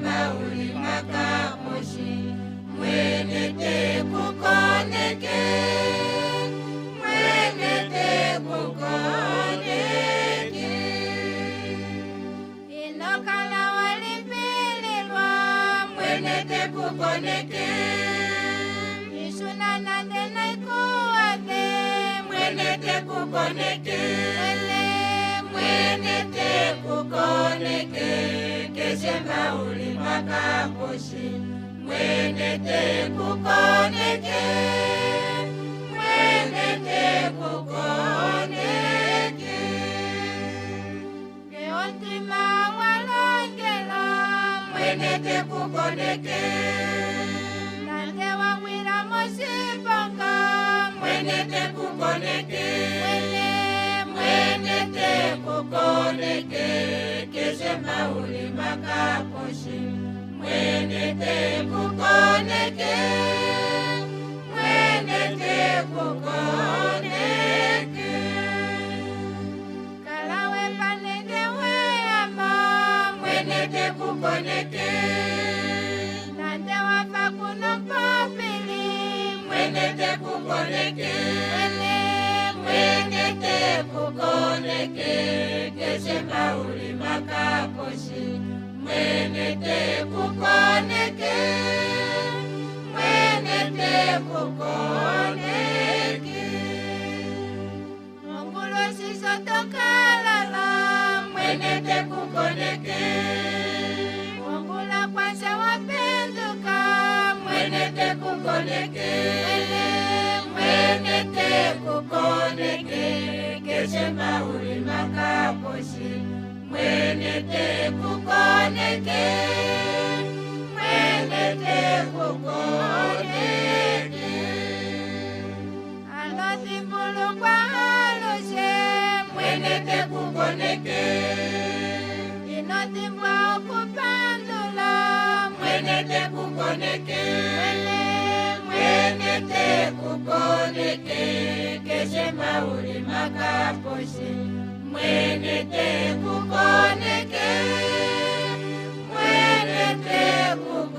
mauli makaposhi mwenete kukoneke mwenete kukoneke inokala walipililwa mwenete kukoneke ishuna nande naikuwate mwenete kukoneke mwenete kukoneke keshema uli makaposhi mwenete kukoneke mwenete kukoneke geotima walongela mwenete kukoneke nande wawira moshiponga mwenete kukoneke mwenete kukoneke keshema uli makaposhi mwenete kukoneke mwenete kukoneke kalawe panende weyama mwenete kukoneke nande wafa kuno papili mwenete kukoneke mwenete kukoneke keshema uli makaposhi mwenete kukoneke mwenete kukoneke ongulo sisotokalala mwenete kukoneke ongula kwanza wapenduka mwenete kukoneke mwenete kukoneke keshema uli makaposhi mwenete kukoneke mwenete kukoneke alotimbulu kwa haluse mwenete kukoneke inotimbwa okupandula mwenete kukoneke mwenete kukoneke keshema uli makaposhi mwenete kukoneke mwenete kukoneke